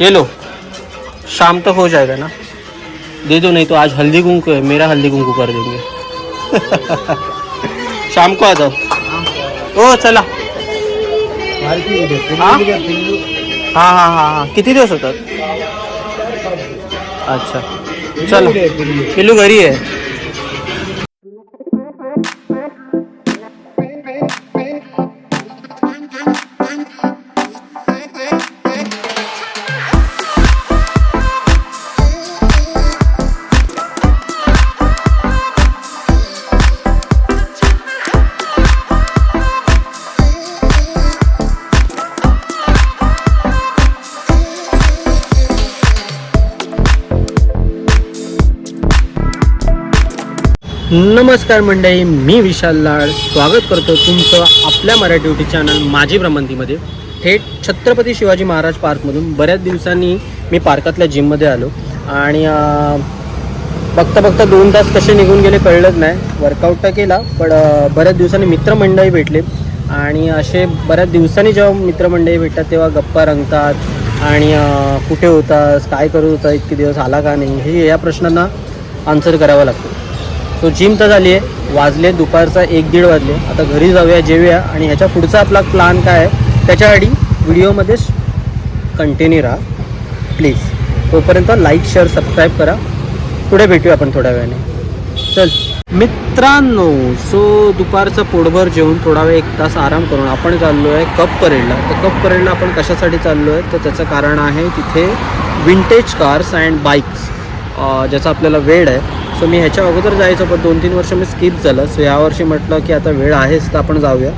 ये लो, शाम तक हो जाएगा ना, दे दो, नहीं तो आज हल्दी कुंकू है, मेरा हल्दी कुंकू कर देंगे। शाम को आ जाओ। ओ चला। हाँ हाँ हाँ हाँ हाँ, किती दिवस होतात? अच्छा चलो, पिल्लू घरी आहे। नमस्कार मंडळी, मी विशाल लाड स्वागत करतो तुमचं आपल्या मराठी यूट्यूब चॅनल माझी भ्रमंतीमध्ये। थेट छत्रपती शिवाजी महाराज पार्कमधून बऱ्याच दिवसांनी मी पार्कातल्या जिममध्ये आलो आणि बघता बघता 2 तास कसे निघून गेले कळलंच नाही। वर्कआउट तर केला, पण बऱ्याच दिवसांनी मित्रमंडळी भेटले आणि असे बऱ्याच दिवसांनी जेव्हा मित्रमंडळी भेटतात तेव्हा गप्पा रंगतात आणि कुठे होतास, काय करत होता, इतके दिवस आला का नाही, हे या प्रश्नांना आन्सर करावं लागतं। तो जिम तर झाली आहे, वाजले दुपारचा 1-1:30 वाजले। आता घरी जाऊया, जेवूया आणि ह्याच्या पुढचा आपला प्लॅन काय आहे त्याच्याआधी व्हिडिओमध्येच कंटिन्यू राहा प्लीज। तोपर्यंत लाईक शेअर सबस्क्राईब करा, पुढे भेटूया आपण थोड्या वेळाने। चल मित्रांनो, सो दुपारचं पोटभर जेवून थोडा वेळ 1 तास आराम करून आपण चाललो आहे कप परेडला। तर कप परेडला आपण कशासाठी चाललो आहे तर त्याचं कारण आहे तिथे विंटेज कार्स अँड बाईक्स ज्याचा आपल्याला वेळ आहे। सो मी ह्याच्या अगोदर जायचं, पण 2-3 वर्ष मी स्किप झालं। सो यावर्षी म्हटलं की आता वेळ आहेच तर आपण जाऊया।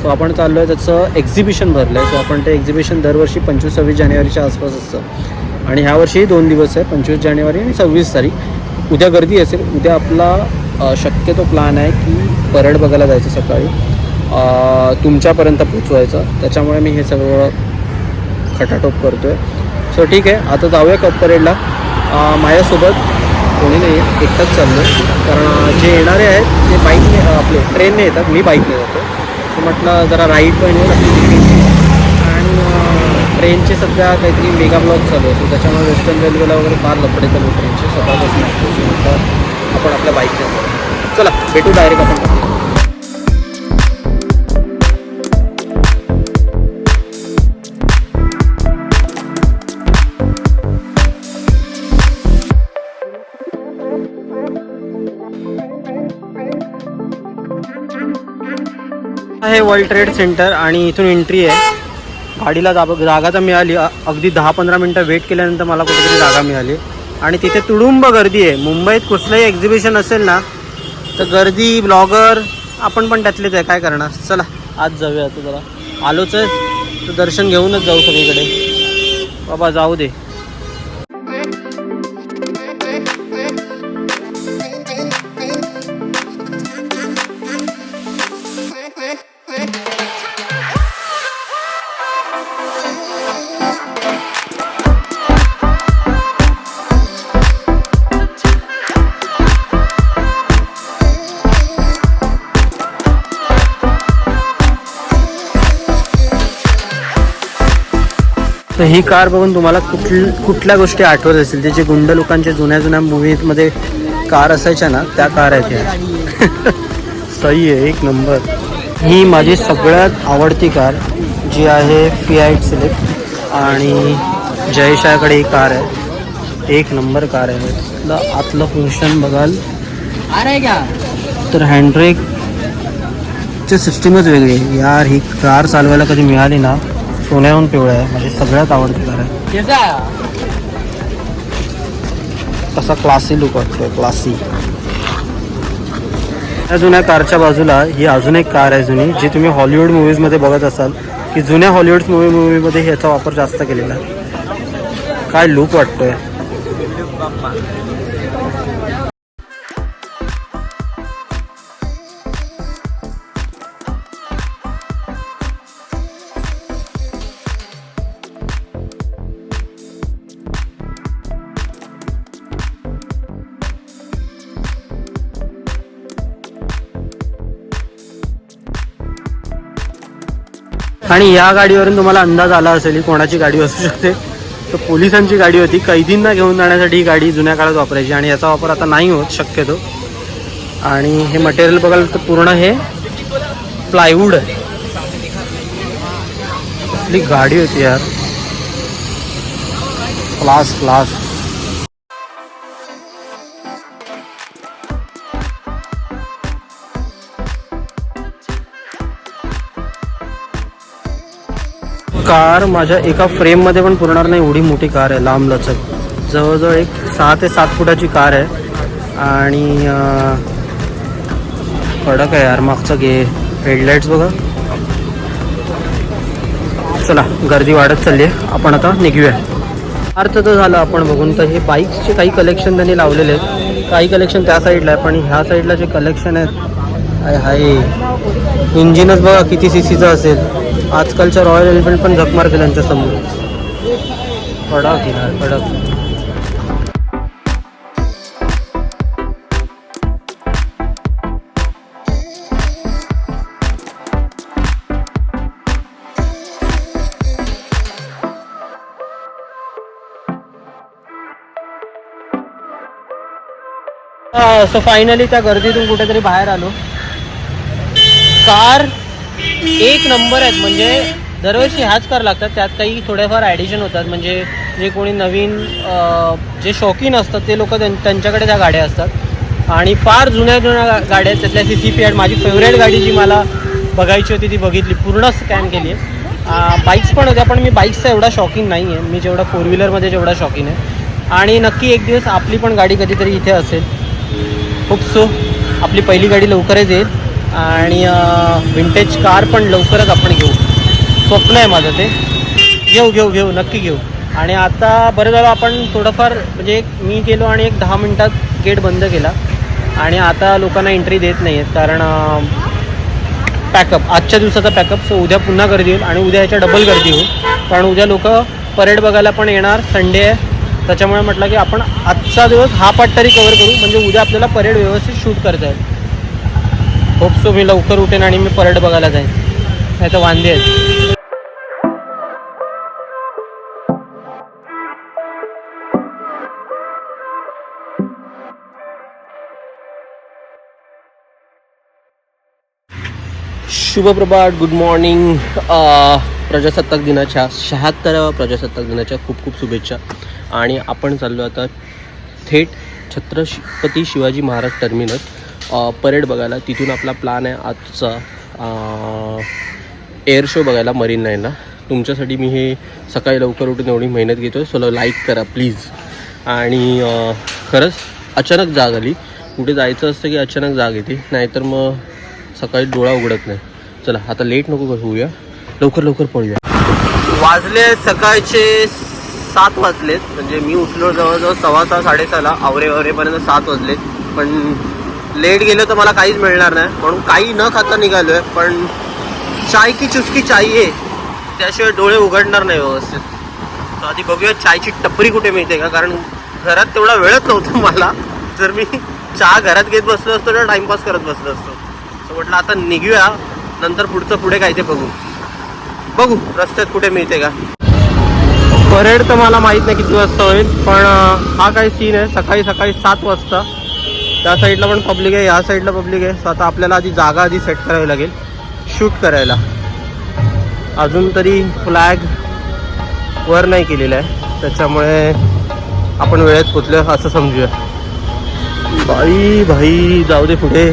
सो आपण चाललो आहे, त्याचं एक्झिबिशन भरलं आहे। सो आपण ते एक्झिबिशन दरवर्षी 25-26 जानेवारीच्या आसपास असतं आणि ह्यावर्षीही 2 दिवस आहे, 25 जानेवारी आणि 26 तारीख। उद्या गर्दी असेल। उद्या आपला शक्यतो प्लॅन आहे की परेड बघायला जायचं, सकाळी तुमच्यापर्यंत पोचवायचं। त्याच्यामुळे मी हे सगळं खटाटोप करतो आहे। सो ठीक आहे, आता जाऊया कप परेडला। माझ्यासोबत कोणी नाही आहे, एकटाच चाललो आहे, कारण जे येणारे आहेत ते बाईकने आपले ट्रेनने येतात, मी बाईकने जातो। सो म्हटलं जरा राईड पण होईल आणि ट्रेनचे सध्या काहीतरी मेगा ब्लॉक चालू आहे, त्याच्यामुळे वेस्टर्न रेल्वेला वगैरे फार लफडे चालू ट्रेनचे सकाळपासून असतो। म्हटलं आपण आपल्या बाईकने जाऊ। चला भेटू डायरेक्ट आपण। हे वर्ल्ड ट्रेड सेंटर आणि इथून एंट्री आहे। गाडीला जागा तर मिळाली, अगदी 10-15 मिनटं वेट केल्यानंतर मला कुठेतरी जागा मिळाली आणि तिथे तुडुंब गर्दी आहे। मुंबईत कुठलंही एक्झिबिशन असेल ना तर गर्दी, ब्लॉगर, आपण पण त्यातलेच आहे, काय करणार। चला आज जाऊया, आता जरा आलोच आहे तर दर्शन घेऊनच जाऊ सगळीकडे, बाबा जाऊ दे। तर ही कार बघून तुम्हाला कुठल्या गोष्टी आठवत असतील, ते जे गुंड लोकांच्या जुन्या मूवीजमध्ये कार असायच्या ना, त्या कार आहेत ह्या। सही आहे, 1 नंबर। ही माझी सगळ्यात आवडती कार जी आहे फिएट सिलेक्ट आणि जयशाकडे ही कार आहे, 1 नंबर कार आहे। आतलं फंक्शन बघाल तर हँडब्रेकची सिस्टीमच वेगळी आहे यार। ही कार चालवायला कधी मिळाली ना, सोन्याहून पिवळा आहे, माझी सगळ्यात आवडती कार आहे। कसा क्लासी लुक वाटतोय, क्लासी। या जुन्या कारच्या बाजूला ही अजून एक कार आहे जुनी, जी तुम्ही हॉलिवूड मूवीजमध्ये बघत असाल की जुन्या हॉलिवूड मूवीमध्ये ह्याचा वापर जास्त केलेला आहे। काय लुक वाटतोय। आणि या गाडीवरून तुम्हाला अंदाज आला असेल ही कोणाची गाडी असू शकते। तर पोलिसांची गाडी होती, कैदींना घेऊन जाण्यासाठी ही गाडी जुन्या काळात वापरायची आणि याचा वापर आता नाही होत शक्यतो. आणि हे मटेरियल बघाल तर पूर्ण हे प्लायवूड आहे. आपली गाडी होती यार, क्लास क्लास. कार माझ्या एका फ्रेममध्ये पण पुरणार नाही एवढी मोठी कार आहे, लांब लचक. जवळजवळ एक 6 ते 7 फुटाची कार आहे आणि कडक आहे यार. मागचं घे हेडलाईट्स बघा. चला गर्दी वाढत चालली आहे, आपण आता निघूया. अर्थ तर झालं आपण बघून. तर हे बाईक्सचे काही कलेक्शन त्यांनी लावलेले आहेत, काही कलेक्शन त्या साईडला आहे, पण ह्या साईडला जे कलेक्शन आहेत हाय इंजिनच बघा किती सीसीचं असेल. आजकालच्या रॉयल एनफिल्ड पण झक मारते त्यांच्या समोर. कडक यार कडक. सो फायनली त्या गर्दीतून कुठेतरी बाहेर आलो. कार एक नंबर आहेत, म्हणजे दरवर्षी ह्याच कार लागतात. त्यात काही थोड्याफार ॲडिशन होतात, म्हणजे जे कोणी नवीन जे शौकीन असतात ते लोक त्यांच्याकडे त्या गाड्या असतात. आणि फार जुन्या गाड्या आहेत. त्यातल्या CC-Fiat माझी फेवरेट गाडी जी मला बघायची होती ती बघितली, पूर्ण स्कॅन केली आहे. बाईक्स पण होत्या, पण मी बाईक्सचा एवढा शौकीन नाही आहे, मी जेवढा 4 व्हीलरमध्ये जेवढा शौकीन आहे. आणि नक्की एक दिवस आपली पण गाडी कधीतरी इथे असेल. खूप आपली पहिली गाडी लवकरच येईल आणि विंटेज कार पण लवकरच आपण घेऊ. स्वप्न आहे माझं ते. घेऊ नक्की घेऊ. आणि आता बरं झालं आपण थोडंफार म्हणजे मी गेलो आणि एक 10 मिनटात गेट बंद केला आणि आता लोकांना एंट्री देत नाही आहेत, कारण पॅकअप आजच्या दिवसाचा पॅकअप. सो उद्या पुन्हा गर्दी होईल आणि उद्या याच्या डबल गर्दी होईल, कारण उद्या लोक परेड बघायला पण येणार. संडे आहे, त्याच्यामुळे म्हटलं की आपण आजचा दिवस हा पार्ट तरी कवर करू, म्हणजे उद्या आपल्याला परेड व्यवस्थित शूट करता येईल. होप सो मी लवकर उठेन आणि मी परेड बघायला जाईन, नाही तर वांदे आहेत. शुभप्रभात, गुड मॉर्निंग. प्रजासत्ताक दिनाच्या 76व्या प्रजासत्ताक दिनाच्या खूप खूप शुभेच्छा. आणि आपण चाललो आता थेट छत्रपती शिवाजी महाराज टर्मिनस परेड बघायला. तिथून आपला प्लॅन आहे आजचा एअर शो बघायला मरीन लाईनला. तुमच्यासाठी मी हे सकाळी लवकर उठून एवढी मेहनत घेतो आहे, सो लाईक करा प्लीज. आणि खरंच अचानक जाग आली. कुठे जायचं असतं की अचानक जाग येते, नाहीतर मग सकाळी डोळा उघडत नाही. चला आता लेट नको होऊया, लवकर पळूया. वाजले सकाळचे 7 वाजलेत, म्हणजे मी उठलो जवळजवळ 6:15 6:30ला. आवरेपर्यंत 7 वाजलेत. पण लेट गेलो तर मला काहीच मिळणार नाही, म्हणून काही न खाता निघालो आहे. पण चाय की चुस्की चाहिए, त्याशिवाय डोळे उघडणार नाही व्यवस्थित. तर आधी बघूया चायची टपरी कुठे मिळते का, कारण घरात तेवढा वेळच नव्हता मला. जर मी चहा घरात घेत बसलो असतो तर टाईमपास करत बसलो असतो. तर म्हटलं आता निघूया, नंतर पुढे काय ते बघू रस्त्यात कुठे मिळते का. परेड तर मला माहीत नाही किती वाजता होईल, पण हा काय सीन आहे सकाळी 7 वाजता. त्या साईडला पण पब्लिक आहे, या साईडला पब्लिक आहे. सो आता आपल्याला जागा सेट करावी लागेल शूट करायला. अजून तरी फ्लॅग वर नाही केलेला आहे, त्याच्यामुळे आपण वेळेत पोचलो असं समजूया. भाई जाऊ दे पुढे.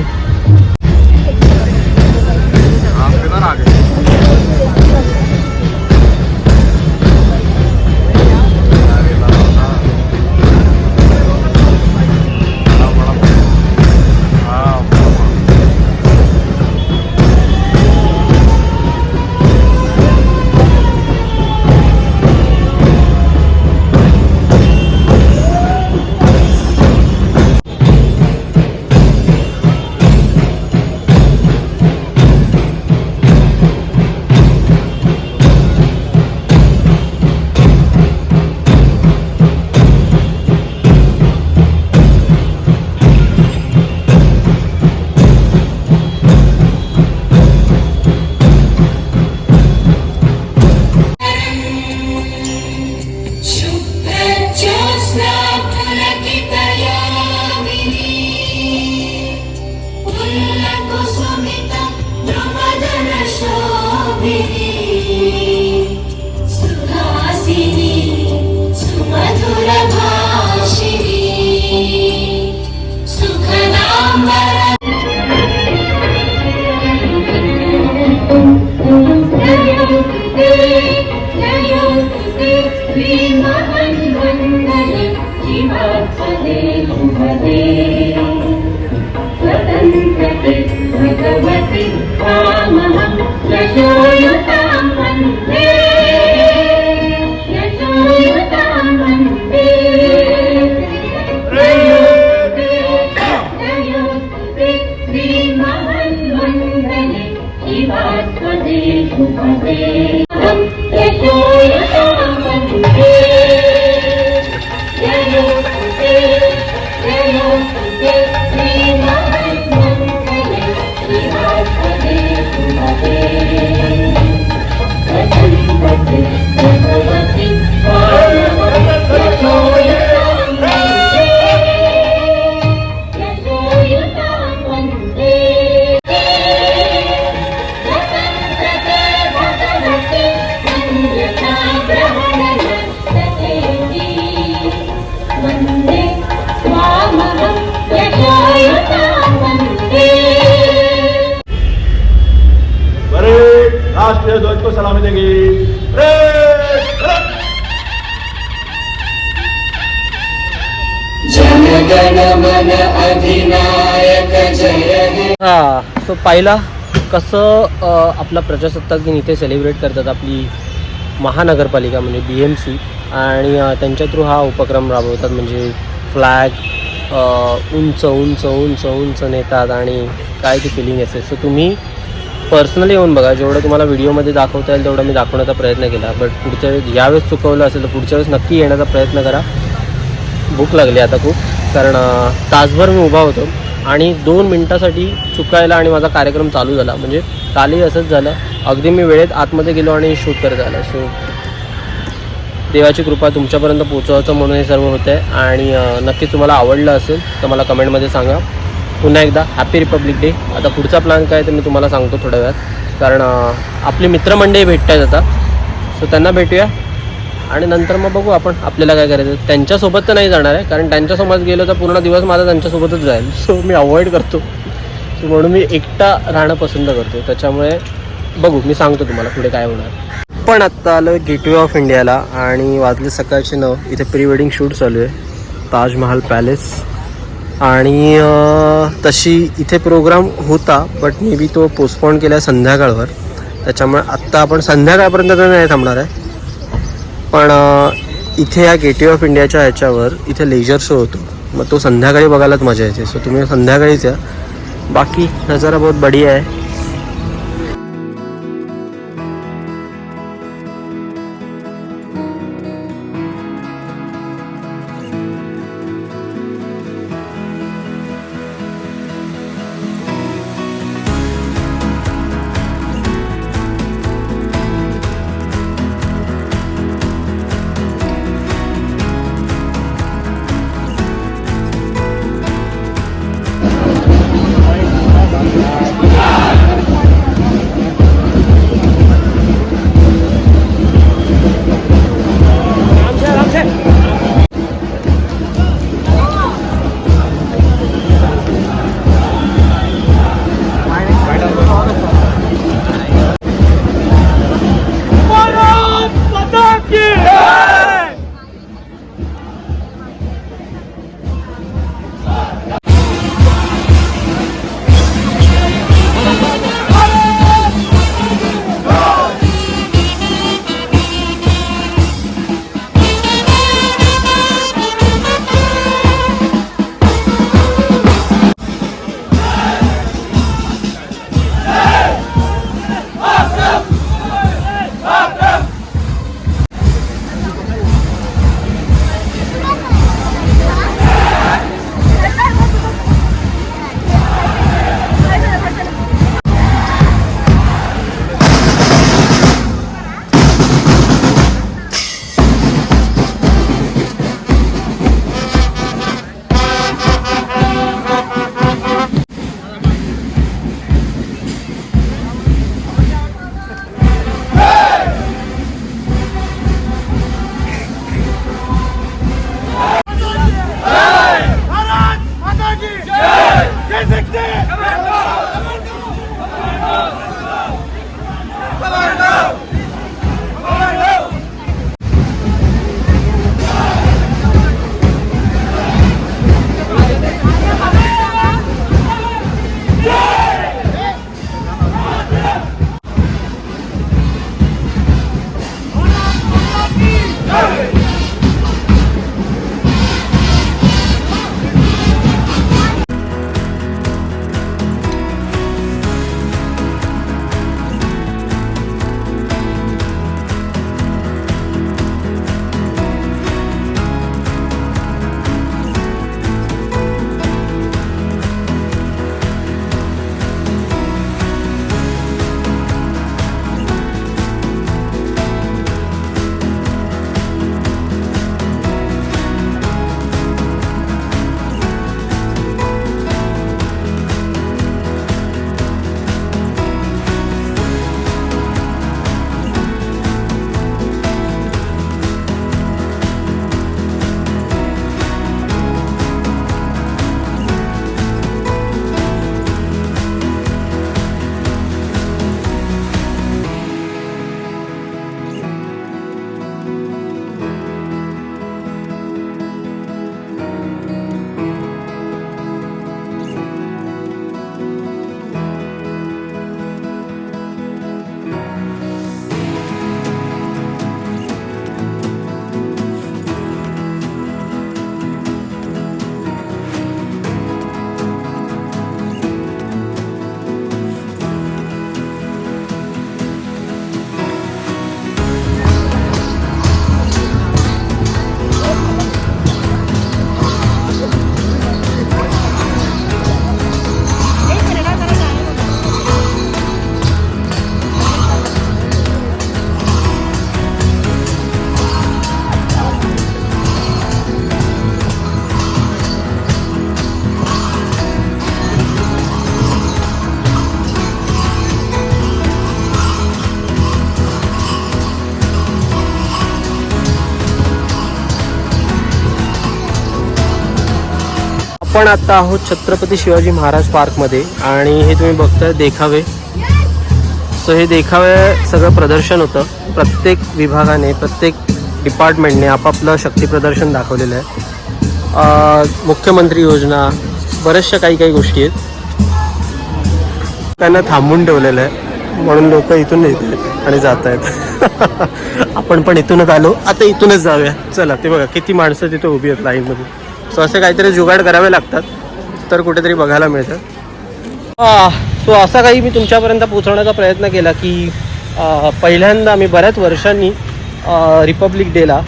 श्रीमन्वन्दने शिवात्मने शुभदे स्वतन्त्रते भगवति रामहं यशोयुतां वन्दे यशोयुतां वन्दे जयोस्तुते श्रीमन्वन्दने शिवात्मने शुभदे यशोयुतां वन्दे जयोस्तुते जयोस्तुते श्रीमन्वन्दने शिवात्मने शुभदे स्वतन्त्रते भगवति यशोयुतां वन्दे यशोयुतां वन्दे स्वतन्त्रते भगवति ग्रहणनस्ततेति वन्दे स्वामहं यशोयुतां वन्दे परेड राष्ट्रीय ध्वज को सलामी देंगे। जनगण मन अधिनायक जय हे हा सो पाहिला कसं आपला प्रजासत्ताक दिन इथे सेलिब्रेट करतात आपली महानगरपालिका म्हणजे BMC आणि त्यांच्या थ्रू हा उपक्रम राबवतात म्हणजे फ्लॅग उंच उंच उंच उंच नेतात आणि काय ती फिलिंग असेल. सो तुम्ही पर्सनली येऊन बघा. जेवढं तुम्हाला व्हिडिओमध्ये दाखवता येईल तेवढं मी दाखवण्याचा प्रयत्न केला. बट पुढच्या वेळेस यावेळेस चुकवलं असेल तर पुढच्या वेळेस नक्की येण्याचा प्रयत्न करा. भूक लागली आता खूप, कारण तासभर मी उभा होतो आणि 2 मिनटासाठी चुकायला आणि माझा कार्यक्रम चालू झाला. म्हणजे कालही असंच झालं. अगदी मी वेळेत आतमध्ये गेलो आणि शूट करत आलो. सो देवाची कृपा तुमच्यापर्यंत पोहोचवायचं म्हणून हे सर्व होतं आहे. आणि नक्की तुम्हाला आवडलं असेल तर मला कमेंटमध्ये सांगा. पुन्हा एकदा हॅपी रिपब्लिक डे. आता पुढचा प्लॅन काय तर मी तुम्हाला सांगतो थोड्या वेळात, कारण आपली मित्रमंडळी भेटत आहेत आता. सो त्यांना भेटूया आणि नंतर मग बघू आपण आपल्याला काय करायचं. त्यांच्यासोबत तर नाही जाणार आहे, कारण त्यांच्यासोबत गेलो तर पूर्ण दिवस माझा त्यांच्यासोबतच जाईल. सो मी अवॉइड करतो. सो म्हणून मी एकटा राहणं पसंत करतो. त्याच्यामुळे बघू, मी सांगतो तुम्हाला पुढे काय होणार. पण आत्ता आलो गेटवे ऑफ इंडियाला आणि वाजले सकाळचे 9. इथे प्री वेडिंग शूट चालू आहे ताजमहाल पॅलेस. आणि तशी इथे प्रोग्राम होता बट मे बी तो पोस्टपोन केला आहे संध्याकाळवर. त्याच्यामुळे आत्ता आपण संध्याकाळपर्यंत तर नाही थांबणार आहे. पण इथे या गेटवे ऑफ इंडियाच्या ह्याच्यावर इथे लेजर शो होतो, मग तो संध्याकाळी बघायलाच मजा येते. सो तुम्ही संध्याकाळीच या. बाकी नजारा बहुत बढिया आहे. आपण आता आहोत छत्रपती शिवाजी महाराज पार्कमध्ये आणि हे तुम्ही बघताय देखावे. सो हे देखावे सगळं प्रदर्शन होतं. प्रत्येक विभागाने प्रत्येक डिपार्टमेंटने आपापलं शक्ती प्रदर्शन दाखवलेलं आहे. मुख्यमंत्री योजना बऱ्याचशा काही गोष्टी आहेत. त्यांना थांबून ठेवलेलं आहे म्हणून लोक इथून येत आहेत आणि जात आहेत. आपण पण इथूनच आलो, आता इथूनच जाऊया. चला, ते बघा किती माणसं तिथे उभी आहेत लाईनमध्ये. सो असे काहीतरी जुगाड करावे लागतात तर कुठेतरी बघायला मिळतं. सो असा काही मी तुमच्यापर्यंत पोहोचवण्याचा प्रयत्न केला की पहिल्यांदा मी बऱ्याच वर्षांनी रिपब्लिक डेला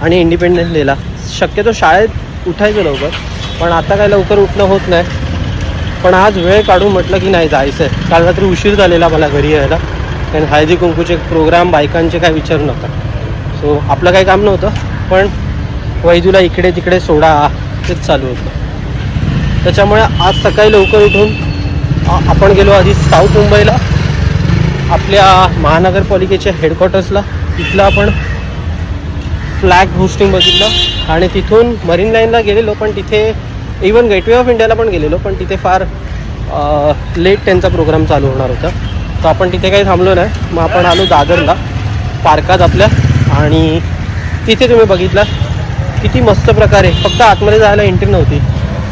आणि इंडिपेंडन्स डेला शक्यतो शाळेत उठायचं लवकर, पण आता काय लवकर उठणं होत नाही. पण आज वेळ काढून म्हटलं की नाही जायचं आहे. काल रात्री उशीर झालेला मला घरी यायला, कारण हळदी कुंकूचे प्रोग्राम बायकांचे काय विचारू नका. सो आपलं काही काम नव्हतं, पण वैजूला इकडे तिकडे सोडा तेच चालू होतं. त्याच्यामुळे आज सकाळी लवकर उठून आपण गेलो आधी साऊथ मुंबईला आपल्या महानगरपालिकेच्या हेडक्वार्टर्सला. तिथलं आपण फ्लॅग होस्टिंग बघितलं आणि तिथून मरीन लाईनला गेलेलो, पण तिथे इवन गेटवे ऑफ इंडियाला पण गेलेलो, पण तिथे फार लेट त्यांचा प्रोग्राम चालू होणार होता. तर आपण तिथे काही थांबलो नाही. मग आपण आलो दादरला पार्कात आपल्या, आणि तिथे तुम्ही बघितलं किती मस्त प्रकारे, फक्त आतमध्ये जायला एंट्री नव्हती.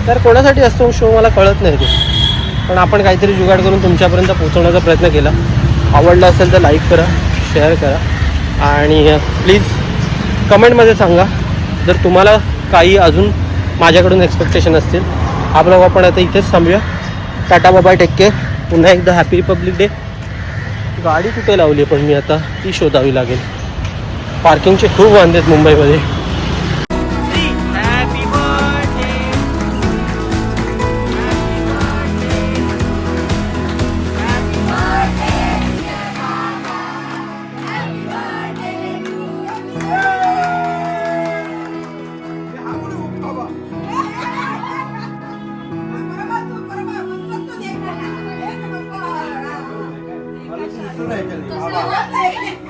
तर कोणासाठी असतो शो मला कळत नाही ते, पण आपण काहीतरी जुगाड करून तुमच्यापर्यंत पोहोचवण्याचा प्रयत्न केला. आवडलं असेल तर लाईक करा, शेअर करा आणि प्लीज कमेंटमध्ये सांगा जर तुम्हाला काही अजून माझ्याकडून एक्सपेक्टेशन असतील. हा ब्लॉग आपण आता इथेच थांबूया. Tata bye, take care. पुन्हा एकदा हॅपी रिपब्लिक डे. गाडी कुठे लावली आहे पण मी आता ती शोधावी लागेल. पार्किंगचे खूप वांदे आहेत मुंबईमध्ये. तो